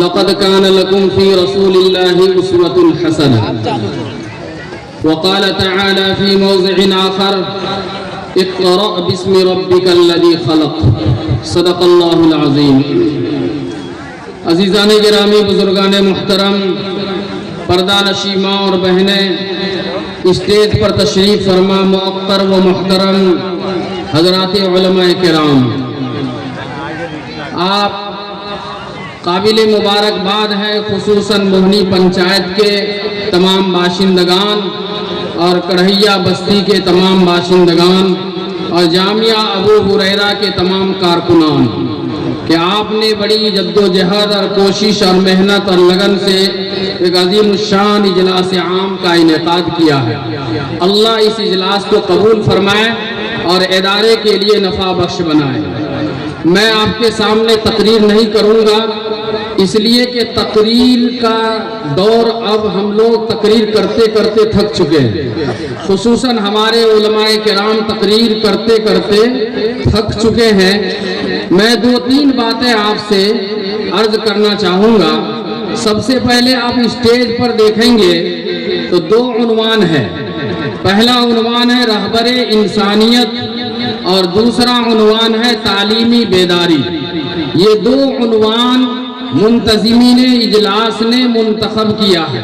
لقد كان لكم في رسول الله أسوة حسنة. وقال تعالى في موضع آخر اقرأ باسم ربك الذي خلق. صدق اللہ العظیم. عزیزان گرامی، بزرگان محترم، پردہ نشی ماں اور بہنیں، اسٹیج پر تشریف فرما معطر و محترم حضرات علماء کرام، آپ قابل مبارکباد ہے خصوصاً موہنی پنچایت کے تمام باشندگان اور کڑھیا بستی کے تمام باشندگان اور جامعہ ابو ہریرہ کے تمام کارکنان کہ آپ نے بڑی جد و جہد اور کوشش اور محنت اور لگن سے ایک عظیم الشان اجلاس عام کا انعقاد کیا ہے. اللہ اس اجلاس کو قبول فرمائے اور ادارے کے لیے نفع بخش بنائے. میں آپ کے سامنے تقریر نہیں کروں گا اس لیے کہ تقریر کا دور اب ہم لوگ تقریر کرتے کرتے تھک چکے ہیں. خصوصاً ہمارے علماء کرام تقریر کرتے کرتے تھک چکے ہیں. میں 2-3 باتیں آپ سے عرض کرنا چاہوں گا. سب سے پہلے آپ اسٹیج پر دیکھیں گے تو 2 عنوان ہے. پہلا عنوان ہے رہبر انسانیت اور دوسرا عنوان ہے تعلیمی بیداری. یہ 2 عنوان منتظمین اجلاس نے منتخب کیا ہے.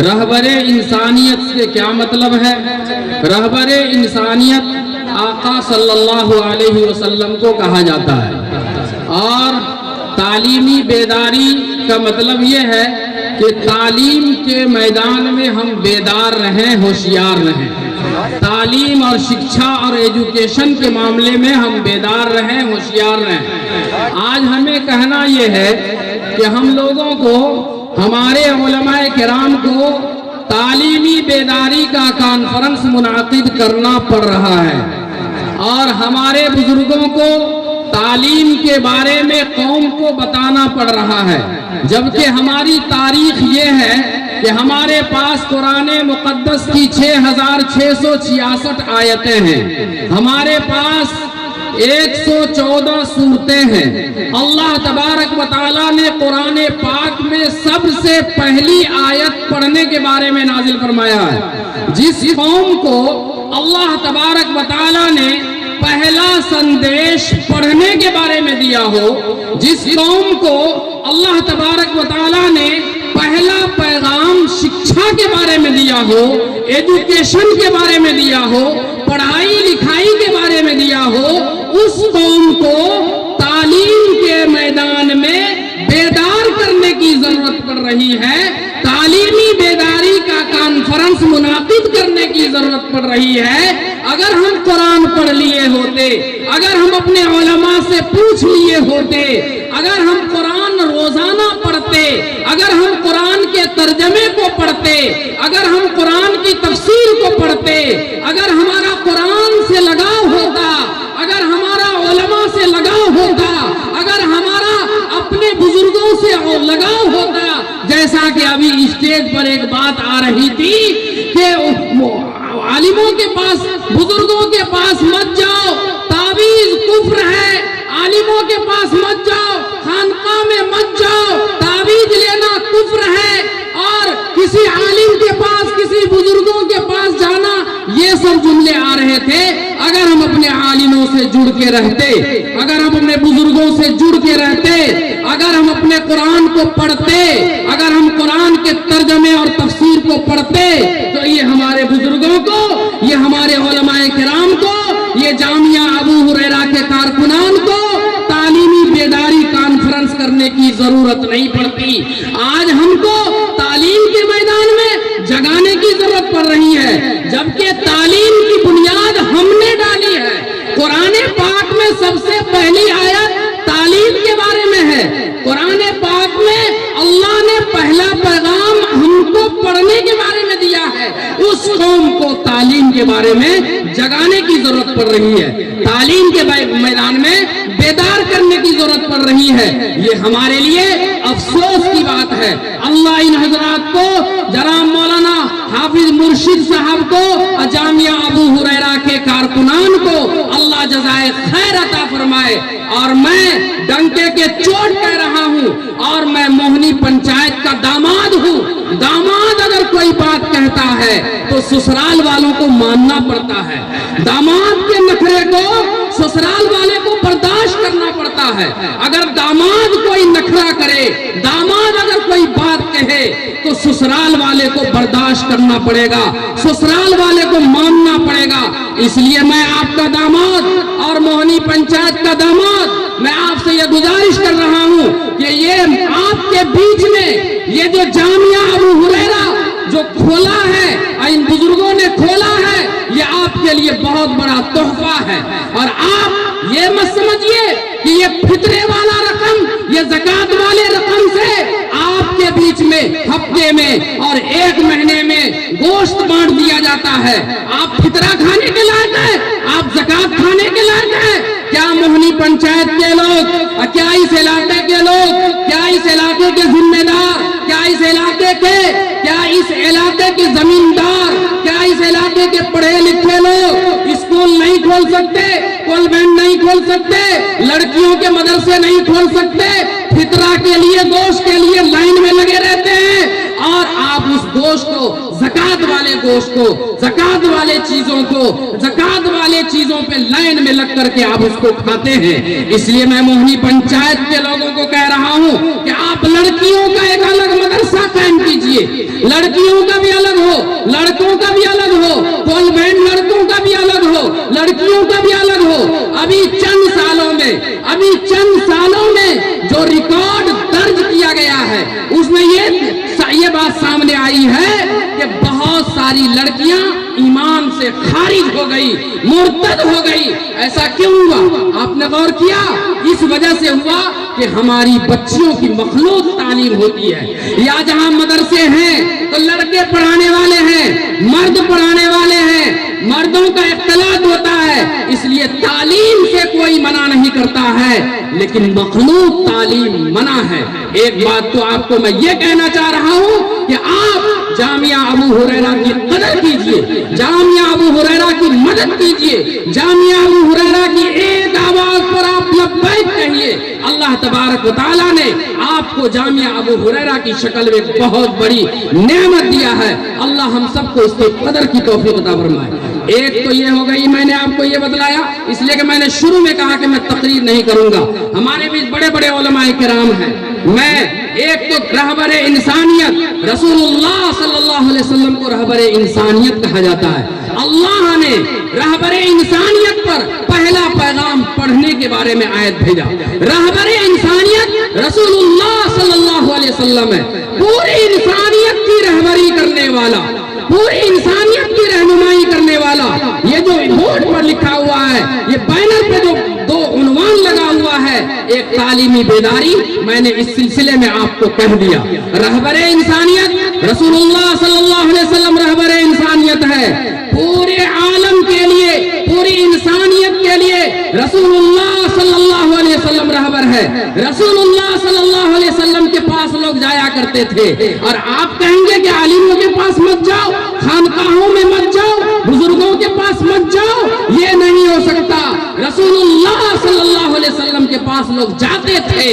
رہبر انسانیت سے کیا مطلب ہے؟ رہبر انسانیت آقا صلی اللہ علیہ وسلم کو کہا جاتا ہے، اور تعلیمی بیداری کا مطلب یہ ہے کہ تعلیم کے میدان میں ہم بیدار رہیں، ہوشیار رہیں. تعلیم اور شکشا اور ایجوکیشن کے معاملے میں ہم بیدار رہیں، ہوشیار رہیں. آج ہمیں کہنا یہ ہے کہ ہم لوگوں کو، ہمارے علماء کرام کو تعلیمی بیداری کا کانفرنس منعقد کرنا پڑ رہا ہے، اور ہمارے بزرگوں کو تعلیم کے بارے میں قوم کو بتانا پڑ رہا ہے. جبکہ ہماری تاریخ یہ ہے کہ ہمارے پاس قرآن مقدس کی 6666 آیتیں ہیں، ہمارے پاس 114 سورتیں ہیں. اللہ تبارک و تعالیٰ نے قرآن پاک میں سب سے پہلی آیت پڑھنے کے بارے میں نازل فرمایا ہے. جس قوم کو اللہ تبارک و تعالیٰ نے پہلا سندیش پڑھنے کے بارے میں دیا ہو، جس قوم کو اللہ تبارک و تعالیٰ نے پہلا پیغام شکشا کے بارے میں دیا ہو، ایجوکیشن کے بارے میں دیا ہو، پڑھائی لکھائی کے بارے میں دیا ہو، اس قوم کو تعلیم کے میدان میں بیدار کرنے کی ضرورت پڑ رہی ہے. تعلیمی بیداری کا کانفرنس منعقد کرنے کی ضرورت پڑ رہی ہے. اگر ہم قرآن پڑھ لیے ہوتے، اگر ہم اپنے علماء سے پوچھ لیے ہوتے، اگر ہم قرآن روزانہ پڑھتے، اگر ہم قرآن کے ترجمے کو پڑھتے، اگر ہم قرآن کی تفسیر کو پڑھتے، اگر ہمارا قرآن سے لگاؤ ہوتا، اگر ہمارا علماء سے لگاؤ ہوتا، اگر ہمارا اپنے بزرگوں سے لگاؤ ہوتا، جیسا کہ ابھی اسٹیج پر ایک بات آ رہی تھی کہ عالموں کے پاس، بزرگوں کے پاس مت جاؤ، تعویذ کفر ہے. عالموں کے پاس مت جاؤ، خانقاہ میں مت جاؤ، تعویذ لینا کفر ہے. اور کسی عالم کے پاس، کسی بزرگوں کے پاس جانا، یہ سب جملے آ رہے تھے. اگر ہم اپنے عالموں سے جڑ کے رہتے، اگر ہم اپنے بزرگوں سے جڑ کے رہتے، اگر ہم اپنے قرآن کو پڑھتے، اگر ہم قرآن کے ترجمے اور تفسیر کو پڑھتے، تو یہ ہمارے بزرگوں کو، یہ ہمارے علماء کرام کو، یہ جامعہ ابو ہریرہ کے کارکنان کو تعلیمی بیداری کانفرنس کرنے کی ضرورت نہیں پڑتی. آج ہم کو تعلیم کے میدان میں جگانے کی ضرورت پڑ رہی ہے، جبکہ تعلیم کی بنیاد ہم نے ڈالی ہے. قرآن پاک میں سب سے پہلی آیت تعلیم کے بارے میں ہے. قرآن پاک میں اللہ نے پہلا پیغام ہم کو پڑھنے کے بارے میں دیا ہے. اس قوم کو تعلیم کے بارے میں جگانے کی ضرورت پڑ رہی ہے، تعلیم کے میدان میں بیدار کرنے کی ضرورت پڑ رہی ہے. یہ ہمارے لیے افسوس کی بات ہے. اللہ ان حضرات کو، جناب مولانا حافظ مرشد صاحب کو، جامعہ ابو ہریرہ کے کارکنان کو اللہ جزائے خیر عطا فرمائے. اور میں ڈنکے کے چوٹ کہہ رہا ہوں، اور میں موہنی پنچایت کا داماد ہوں۔ داماد اگر کوئی بات کہتا ہے تو سسرال والوں کو ماننا پڑتا ہے، داماد کے نخرے کو سسرال والے کو برداشت کرنا پڑتا ہے۔ اگر داماد کوئی نخرا کرے، داماد اگر کوئی بات کہے تو سسرال والے کو برداشت کرنا پڑے گا، سسرال والے کو ماننا پڑے گا۔ اس لیے میں آپ کا داماد اور موہنی پنچایت کا داماد، میں آپ سے یہ گزارش کر رہا ہوں کہ یہ آپ کے بیچ میں یہ جو جامعہ ابو ہریرہ جو کھولا ہے، ان بزرگوں نے کھولا ہے، یہ آپ کے لیے بہت بڑا تحفہ ہے۔ اور آپ یہ مت سمجھیے کہ یہ فطرے والا رقم، یہ زکوٰۃ والے رقم سے آپ کے بیچ میں ہفتے میں اور ایک مہینے میں گوشت بانٹ دیا جاتا ہے۔ آپ فطرہ کھانے کے لائق ہیں، آپ زکوٰۃ کھانے کے لائق ہیں۔ کیا موہنی پنچایت کے لوگ، کیا اس علاقے کے لوگ، کیا اس علاقے کے ذمہ دار، کیا اس علاقے کے زمیندار، کیا اس علاقے کے پڑھے لکھے لوگ اسکول نہیں کھول سکتے، کانوینٹ نہیں کھول سکتے، لڑکیوں کے مدرسے نہیں کھول سکتے، فطرہ کے لیے گوشت کے لیے لائن میں لگے رہتے ہیں، اور آپ اس گوشت کو، زکوٰۃ والے گوشت کو، زکوٰۃ والے چیزوں کو، زکوٰۃ والے چیزوں پہ لائن میں لگ کر کے آپ اس کو کھاتے ہیں۔ اس لیے میں موہنی پنچایت کے لوگوں کو کہہ رہا ہوں کہ آپ لڑکیوں کا ایک الگ مدرسہ قائم کیجئے، لڑکیوں کا بھی الگ ہو، لڑکوں کا بھی الگ ہو، کانوینٹ لڑکوں کا بھی الگ ہو، لڑکیوں کا بھی الگ ہو۔ ابھی چند سالوں میں جو ریکارڈ درج کیا گیا ہے، اس میں یہ بات سامنے آئی ہے کہ بہت ساری لڑکیاں ایمان سے خارج ہو گئی، مرتد ہو گئی۔ ایسا کیوں ہوا؟ آپ نے غور کیا؟ اس وجہ سے ہوا کہ ہماری بچیوں کی مخلوط تعلیم ہوتی ہے۔ یا جہاں مدرسے ہیں تو لڑکے پڑھانے والے ہیں، مرد پڑھانے والے ہیں، مردوں کا اختلاط ہوتا ہے، اس لیے تعلیم سے کوئی منع نہیں کرتا ہے، لیکن مخلوط تعلیم منع ہے۔ ایک بات تو آپ کو میں یہ کہنا چاہ رہا ہوں کہ آپ جامعہ ابو ہریرہ کی قدر کیجئے، جامعہ ابو ہریرہ کی مدد کیجئے، جامعہ ابو ہریرہ کی ایک آواز پر آپ لبیک کہیے۔ اللہ تبارک و تعالیٰ نے آپ کو جامعہ ابو ہریرہ کی شکل میں بہت بڑی نعمت دیا ہے۔ اللہ ہم سب کو اس کی قدر کی توفیق عطا فرمائے۔ ایک تو یہ ہو گئی، میں نے آپ کو یہ بتلایا اس لیے کہ میں نے شروع میں کہا کہ میں تقریر نہیں کروں گا۔ ہمارے بھی بڑے بڑے علماء کرام ہیں۔ میں ایک تو رہبر انسانیت، رسول اللہ صلی اللہ علیہ وسلم کو رہبر انسانیت کہا جاتا ہے۔ اللہ نے رہبر انسانیت پر پہلا پیغام پڑھنے کے بارے میں آیت بھیجا۔ رہبر انسانیت رسول اللہ صلی اللہ علیہ وسلم ہے، پوری انسانیت کی رہبری کرنے والا، پوری انسانیت کی رہنمائی کرنے والا۔ یہ جو بورڈ پر لکھا ہوا ہے، یہ بینر پہ جو دو عنوان لگا ہوا ہے، ایک تعلیمی بیداری، میں نے اس سلسلے میں آپ کو کہہ دیا۔ رہبر انسانیت رسول اللہ صلی اللہ علیہ وسلم رہبر انسانیت ہے، پورے عالم کے لیے، پوری انسانیت کے لیے رسول اللہ صلی اللہ علیہ وسلم رہبر ہے۔ رسول اللہ صلی اللہ علیہ وسلم کے پاس لوگ جایا کرتے تھے، اور آپ کہیں گے کہ عالموں کے پاس مت جاؤ، خانقاہوں میں مت جاؤ، بزرگوں کے پاس مت جاؤ، یہ نہیں ہو سکتا۔ رسول اللہ صلی اللہ علیہ وسلم کے پاس لوگ جاتے تھے،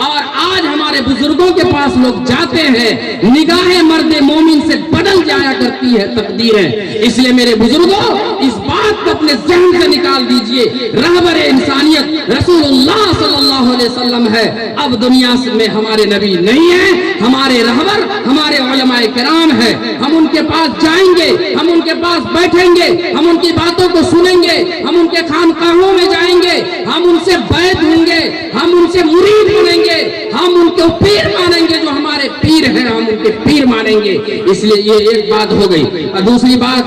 اور آج ہمارے بزرگوں کے پاس لوگ جاتے ہیں۔ نگاہ مرد مومن سے بدل جایا کرتی ہے تقدیریں۔ اس لیے میرے بزرگوں، اس بات کو اپنے ذہن سے نکال دیجئے، رہبر انسانیت رسول اللہ صلی اللہ علیہ وسلم ہے۔ اب دنیا میں ہمارے نبی نہیں ہیں، ہمارے رہبر ہمارے علماء کرام ہیں۔ ہم ان کے پاس جائیں گے، ہم ان کے پاس بیٹھیں گے، ہم ان کی باتوں کو سنیں گے، ہم ان کے خانقاہوں میں جائیں گے، ہم ان سے بیعت ہوں گے، ہم ان سے مرید بنیں گے، ہم ان کو پیر مانیں گے، جو ہمارے پیر ہیں ہم ان کے پیر مانیں گے۔ اس لیے یہ ایک بات ہو گئی۔ اور دوسری بات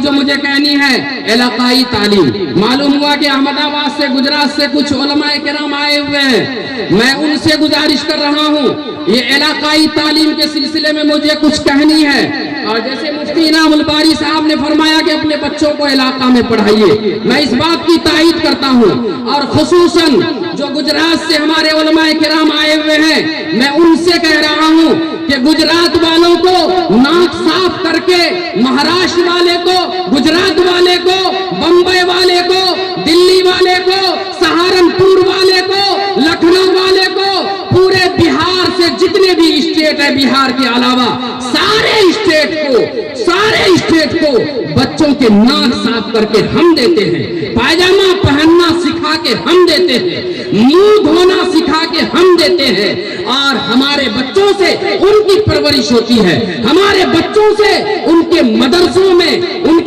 جو مجھے کہنی ہے، علاقائی تعلیم۔ معلوم ہوا کہ احمد آباد سے، گجرات سے کچھ علماء کرام آئے ہوئے ہیں، میں ان سے گزارش کر رہا ہوں، یہ علاقائی تعلیم کے سلسلے میں مجھے کچھ کہنی ہے۔ اور جیسے مفتی انعام الباری صاحب نے فرمایا کہ اپنے بچوں کو علاقہ میں پڑھائیے، میں اس بات کی تائید کرتا ہوں، اور خصوصاً جو گجرات سے ہمارے علماء کرام آئے ہوئے ہیں، میں ان سے کہہ رہا ہوں کہ گجرات والوں کو ناک صاف کر کے، مہاراشٹر والے کو، گجرات والے کو، بمبئی والے کو، دلی والے کو، سہارنپور اسٹیٹ ہے بہار کے علاوہ سارے اسٹیٹ کو بچوں کے ناک صاف کر کے ہم دیتے ہیں، پائجامہ پہننا سکھا کے ہم دیتے ہیں، منہ دھونا سکھا کے ہم دیتے ہیں، اور ہمارے بچوں سے ان کی پرورش ہوتی ہے، ہمارے بچوں سے ان کے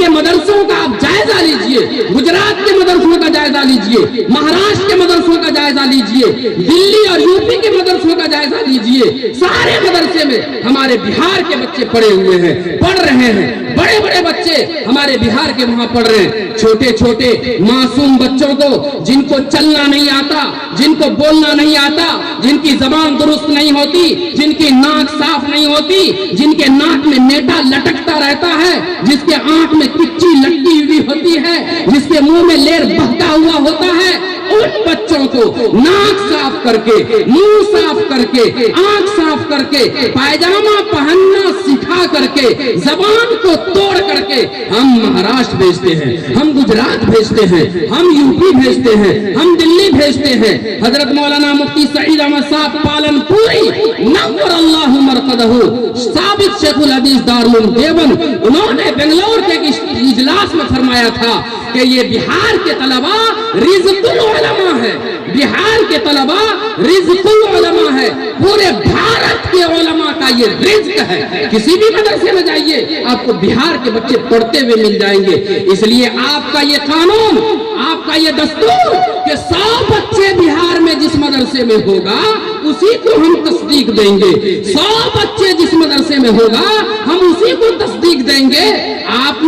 مدرسوں کا آپ جائزہ لیجئے، گجرات کے مدرسوں کا جائزہ لیجئے، مہاراشٹر کے مدرسوں کا جائزہ لیجئے، دلی اور یوپی کے مدرسوں کا جائزہ لیجئے، سارے مدرسے میں ہمارے بہار کے بچے پڑھے ہوئے ہیں، پڑھ رہے ہیں، بڑے بڑے بچے ہمارے بہار کے وہاں پڑھ رہے ہیں، چھوٹے چھوٹے معصوم بچوں کو جن کو چلنا نہیں آتا، جن کو بولنا نہیں آتا، جن کی زبان درست نہیں ہوتی، جن کی ناک صاف نہیں ہوتی، جن کے ناک میں نیٹا لٹکتا رہتا ہے، جس کے آنکھ میں کچی لٹکی ہوئی ہوتی ہے، جس کے منہ میں لیر بہتا ہوا ہوتا ہے، ان بچوں کو ناک صاف کر کے، منہ صاف کر کے، آنکھ صاف کر کے، پائجامہ پہننا سکھا کر کے، زبان کو توڑ کر کے ہم مہاراشٹر بھیجتے ہیں، ہم گجرات بھیجتے ہیں، ہم یوپی بھیجتے ہیں، ہم دلی بھیجتے ہیں۔ حضرت مولانا مفتی سعید احمد صاحب پالن پوری نور اللہ مرقدہ ثابت شیخ الحدیث دارالعلوم دیوبند، انہوں نے بنگلور کے اجلاس میں فرمایا تھا کہ یہ بہار کے طلبہ رزق العلماء ہے، بہار کے طلبہ رزق العلماء ہے، پورے بھارت کے علماء کا یہ رزق ہے۔ کسی بھی مدرسے میں جائیے آپ کو بہار کے بچے پڑھتے ہوئے مل جائیں گے۔ اس لیے آپ کا یہ قانون، آپ کا یہ دستور کہ 100 بچے بہار میں جس مدرسے میں ہوگا اسی کو ہم تصدیق دیں گے، 100 بچے جس مدرسے میں ہوگا ہم اسی کو تصدیق دیں گے۔ آپ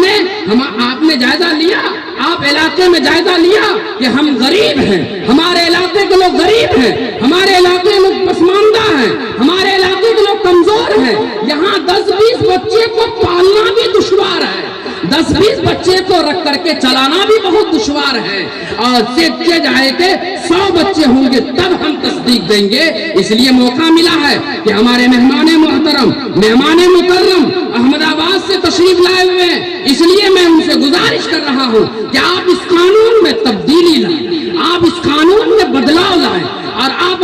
نے جائزہ لیا، آپ علاقے میں جائزہ لیا کہ ہم غریب ہیں، ہمارے علاقے کے لوگ غریب ہیں، ہمارے علاقے کے لوگ پسماندہ ہیں، ہمارے علاقے کے لوگ کمزور ہیں، یہاں 10-20 بچے کو پالنا بھی دشوار ہے، 10-20 بچے کو رکھ کر کے چلانا بھی بہت دشوار ہے، اور سیکھتے جائے کہ 100 بچے ہوں گے تب ہم تصدیق دیں گے۔ اس لیے موقع ملا ہے کہ ہمارے مہمان محترم، مہمان مکرم احمد آباد سے تشریف لائے ہوئے ہیں، اس لیے میں ان سے گزارش کر رہا ہوں کہ آپ اس قانون میں تبدیلی لائیں، آپ اس قانون میں بدلاؤ لائیں، اور آپ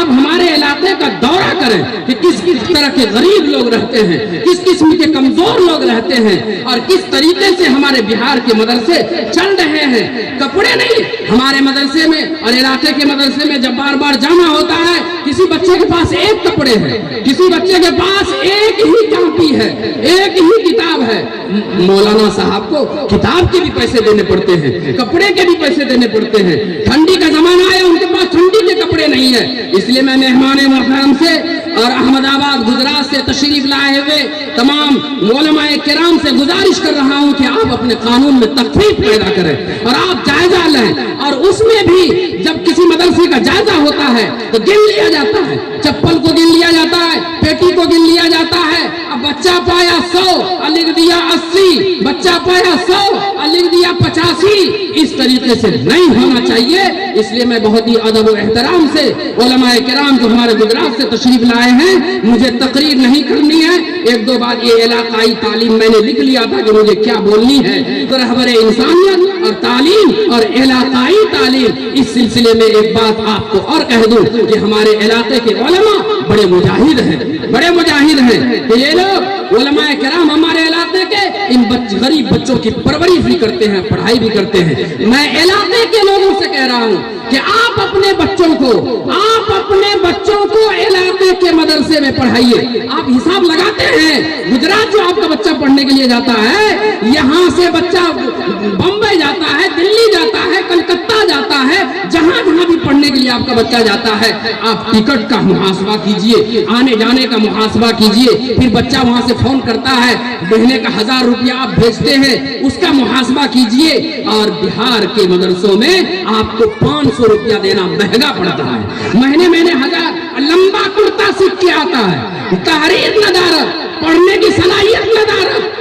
ہمارے علاقے کا دورہ کریں کہ کس طرح کے غریب لوگ رہتے ہیں، کس قسم کے کمزور لوگ رہتے ہیں، اور کس طریقے سے ہمارے بہار کے مدرسے چل رہے ہیں۔ کپڑے نہیں، ہمارے مدرسے میں اور علاقے کے مدرسے میں جب بار بار جانا ہوتا ہے کسی بچے کے پاس ایک کپڑے ہیں، کسی بچے کے پاس ایک ہی کاپی ہے، ایک ہی کتاب ہے۔ مولانا صاحب کو کتاب کے بھی پیسے دینے پڑتے ہیں، کپڑے کے بھی پیسے دینے پڑتے ہیں، ٹھنڈی کا زمانہ ہے ان کے پاس ٹھنڈی کے کپڑے نہیں ہیں۔ اس لیے میں مہمان محترم سے اور احمد آباد گجرات سے تشریف لائے ہوئے تمام علماء کرام سے گزارش کر رہا ہوں کہ آپ اپنے قانون میں تخفیف پیدا کریں اور آپ جائزہ لیں، اور اس میں بھی جب کسی مدرسے کا جائزہ ہوتا ہے تو گن لیا جاتا ہے، چپل کو گن لیا جاتا ہے، پیٹی کو گن لیا جاتا ہے۔ اب بچہ پایا 100 لکھ دیا 80، بچہ پایا 100 لکھ دیا 85، اس طریقے سے نہیں ہونا چاہیے۔ اس لیے میں بہت ہی ادب و احترام سے علماء کرام جو ہمارے گجرات سے تشریف لائے ہیں، مجھے تقریر نہیں کرنی ہے، 1-2 بار یہ علاقائی تعلیم میں نے لکھ لیا تھا کہ مجھے کیا بولنی ہے، تو رہبر انسانیت اور تعلیم اور علاقائی تعلیم، اس سلسلے میں ایک بات آپ کو اور کہہ دوں کہ ہمارے علاقے کے علماء بڑے مجاہد ہیں، بڑے مجاہد ہیں، کہ یہ لوگ علماء کرام ہمارے علاقے کے ان غریب بچوں کی پرورش بھی کرتے ہیں، پڑھائی بھی کرتے ہیں۔ میں علاقے کے لوگوں سے کہہ رہا ہوں کہ آپ اپنے بچوں کو علاقے کے مدرسے میں پڑھائیے۔ آپ حساب لگاتے ہیں گجرات جو آپ کا بچہ پڑھنے کے لیے جاتا ہے، یہاں سے بچہ بمبئی جاتا ہے، دلی جاتا ہے، کلکتہ جاتا ہے، جہاں بھی پڑھنے کے لیے آپ کا بچہ جاتا ہے، آپ ٹکٹ کا محاسبہ کیجئے، آنے جانے کا محاسبہ کیجئے، پھر بچہ وہاں سے فون کرتا ہے، مہینے کا 1000 روپیہ آپ بھیجتے ہیں، اس کا محاسبہ کیجئے۔ اور بہار کے مدرسوں میں آپ کو 500 روپیہ دینا مہنگا پڑتا ہے، مہینے 1000، لمبا کرتا سیکھ کے آتا ہے، تحریر ندارت، پڑھنے کی صلاحیت ندارت،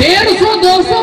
150, 200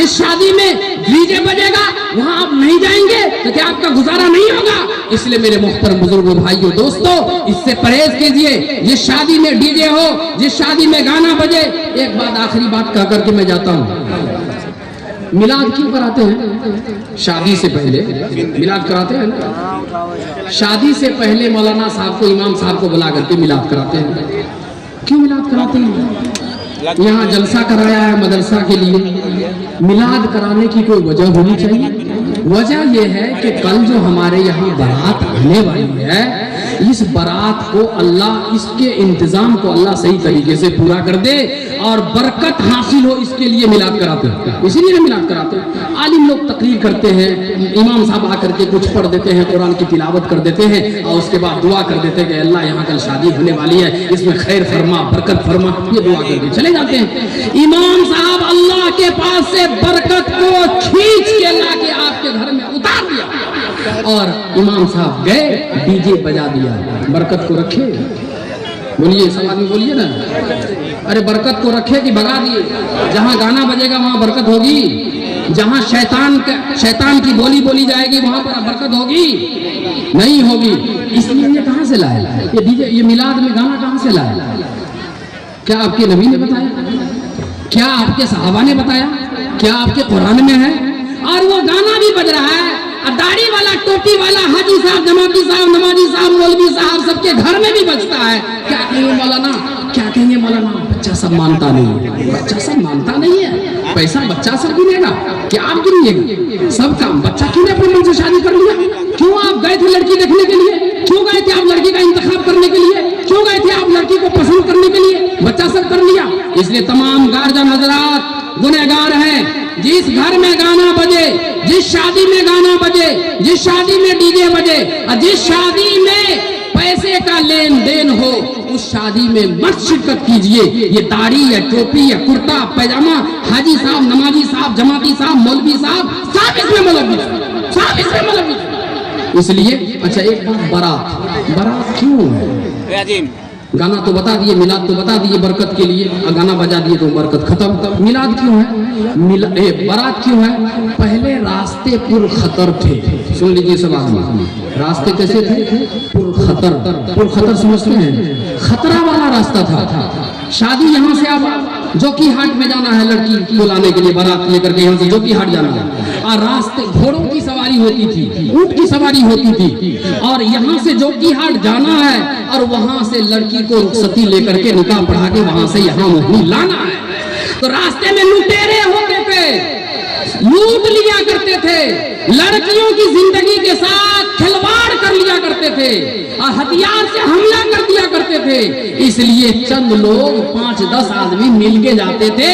جس شادی میں ڈی جے بجے گا وہاں آپ نہیں جائیں گے تو کیا آپ کا گزارا نہیں ہوگا؟ اس لیے میرے محترم بزرگوں، بھائیوں، دوستوں، اس سے پرہیز کیجئے۔ جس شادی میں ڈی جے ہو، جس شادی میں گانا بجے، ایک بات آخری بات کہہ کر کے میں جاتا ہوں، میلاد کیوں کراتے ہیں؟ شادی سے پہلے میلاد کراتے ہیں، شادی سے پہلے مولانا صاحب کو، امام صاحب کو بلا کر کے میلاد کراتے ہیں۔ کیوں میلاد کراتے ہیں؟ یہاں جلسہ کرایا ہے مدرسہ کے لیے، میلاد کرانے کی کوئی وجہ ہونی چاہیے۔ وجہ یہ ہے کہ کل جو ہمارے یہاں بارات آنے والی ہے، اس بارات کو اللہ، اس کے انتظام کو اللہ صحیح طریقے سے پورا کر دے اور برکت حاصل ہو، اس کے لیے میلاد کراتے ہیں۔ اسی لیے میلاد کراتے ہیں۔ عالم لوگ تقریر کرتے ہیں، امام صاحب آ کر کے کچھ پڑھ دیتے ہیں، قرآن کی تلاوت کر دیتے ہیں اور اس کے بعد دعا کر دیتے ہیں کہ اللہ یہاں کل شادی ہونے والی ہے، اس میں خیر فرما، برکت فرما، یہ دعا کر کے چلے جاتے ہیں۔ امام صاحب اللہ کے پاس سے برکت کو کھینچ کے لا کے آپ کے گھر میں اتار دیا اور امام صاحب گئے، ڈی جے بجا دیا۔ برکت کو رکھے؟ بولیے، سب آدمی بولیے نا، ارے برکت کو رکھے کہ بگا دیے؟ جہاں گانا بجے گا وہاں برکت ہوگی، جہاں شیطان کی بولی بولی جائے گی وہاں پر برکت ہوگی؟ نہیں ہوگی۔ اس لیے یہ کہاں سے لائے؟ یہ ڈی جے، یہ میلاد میں گانا کہاں سے لائے؟ کیا آپ کے نبی نے بتایا؟ کیا آپ کے صحابہ نے بتایا؟ کیا آپ کے قرآن میں ہے؟ اور وہ گانا بھی بج رہا ہے، داڑھی والا، ٹوپی والا، حاجی صاحب، جماعتی صاحب، نمازی صاحب، مولوی صاحب، سب کے گھر میں بھی بجتا ہے۔ کیا کہیں گے مولانا؟ کیا کہیں گے مولانا؟ بچہ سب مانتا نہیں ہے، بچہ سب مانتا نہیں ہے، پیسہ بچہ سب گنے گا، کیا آپ گنیے گا؟ سب کام بچہ کیوں نے اپنے من سے شادی کر لیا؟ کیوں آپ گئے تھے لڑکی دیکھنے کے لیے؟ کیوں گئے تھے آپ لڑکی کا انتخاب کرنے کے لیے؟ کیوں گئے تھے آپ لڑکی کو پسند کرنے کے لیے؟ بچہ سب کر لیا۔ اس لیے تمام گارجن حضرات گنہگار ہیں۔ جس گھر میں گانا بجے، جس شادی میں گانا بجے، جس شادی میں ڈی جے بجے اور جس شادی میں پیسے کا لین دین ہو، اس شادی میں مت شرکت کیجئے۔ یہ داڑھی یا ٹوپی یا کرتا پائجامہ، حاجی صاحب، نمازی صاحب، جماعتی صاحب، مولوی صاحب، سب اس میں ملوث، سب اس میں ملوث۔ اس لیے اچھا ایک بات، بارات کیوں ہے؟ گانا تو بتا دیے، میلاد تو بتا دیے برکت کے لیے، گانا بجا دیے تو برکت ختم۔ میلاد کیوں ہے؟ بارات کیوں ہے؟ پہلے راستے پر خطر تھے، سن لیجیے سب آدمی، راستے کیسے تھے؟ پر خطر۔ پر خطر سمجھتے ہیں؟ خطرہ والا راستہ تھا۔ شادی یہاں سے آپ جوکی ہاٹ میں جانا ہے لڑکی کو لانے کے لیے، بارات لے کر کے یہاں سے جوکی ہاٹ جانا ہے، اور راستے گھوڑوں کی سواری ہوتی تھی، اونٹ کی سواری ہوتی تھی، اور یہاں سے جوکی ہاٹ جانا ہے اور وہاں سے لڑکی کو رخصتی لے کر کے نکاح پڑھا کے وہاں سے یہاں مہنی لانا ہے۔ تو راستے میں لٹیرے ہوتے تھے، لوٹ لیا کرتے تھے، لڑکیوں کی زندگی کے ساتھ کھلواڑ کر لیا کرتے تھے اور ہتھیار سے حملہ کر دیا کرتے تھے۔ اس لیے چند لوگ 5-10 آدمی مل کے جاتے تھے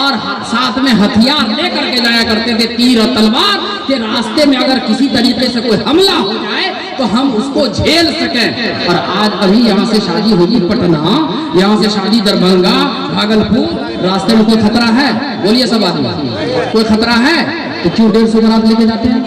اور ساتھ میں ہتھیار لے کر کے جایا کرتے تھے، تیر اور تلوار، کہ راستے میں اگر کسی طریقے سے کوئی حملہ ہو جائے تو ہم اس کو جھیل سکیں۔ اور آج ابھی یہاں سے شادی ہوگی پٹنہ، یہاں سے شادی دربھنگا، بھاگلپور، راستے میں کوئی خطرہ ہے؟ بولیے سب آدمی، کوئی خطرہ ہے؟ تو کیوں 150 بارات لے کے جاتے ہیں؟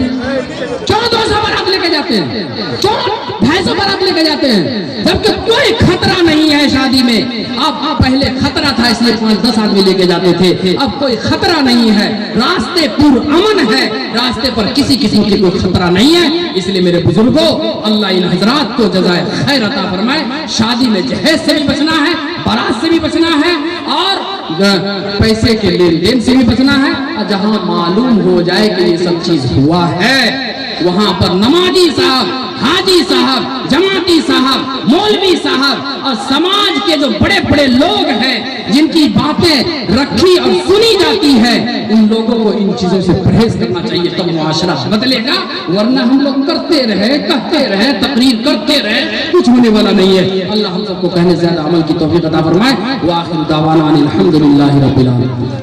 کیوں 200 بارات لے کے جاتے ہیں؟ کیوں 250 بارات لے کے جاتے ہیں؟ جبکہ کوئی خطرہ نہیں ہے شادی میں۔ اب پہلے خطرہ تھا اس لیے 5-10 آدمی لے کے جاتے تھے، اب کوئی خطرہ نہیں ہے، راستے پر امن ہے، راستے پر کسی قسم کی کوئی خطرہ نہیں ہے۔ اس لیے میرے بزرگوں، اللہ ان حضرات کو جزائے خیر عطا فرمائے۔ شادی میں جہیز سے بھی بچنا ہے، بارات سے بھی بچنا ہے، اور پیسے کے لین دین سے بھی بچنا ہے، اور جہاں معلوم ہو جائے کہ یہ سب چیز ہوا ہے وہاں پر نمازی صاحب، حاجی صاحب، جماعتی صاحب، مولوی صاحب اور سماج کے جو بڑے بڑے لوگ ہیں جن کی باتیں رکھی اور سنی جاتی ہے، ان لوگوں کو ان چیزوں سے پرہیز کرنا چاہیے، تب معاشرہ بدلے گا۔ ورنہ ہم لوگ کرتے رہے، کہتے رہے، تقریر کرتے رہے، کچھ ہونے والا نہیں ہے۔ اللہ ہم سب کو کہنے سے زیادہ عمل کی توفیق عطا فرمائے۔ وآخر دعوانا ان الحمدللہ رب العالمین۔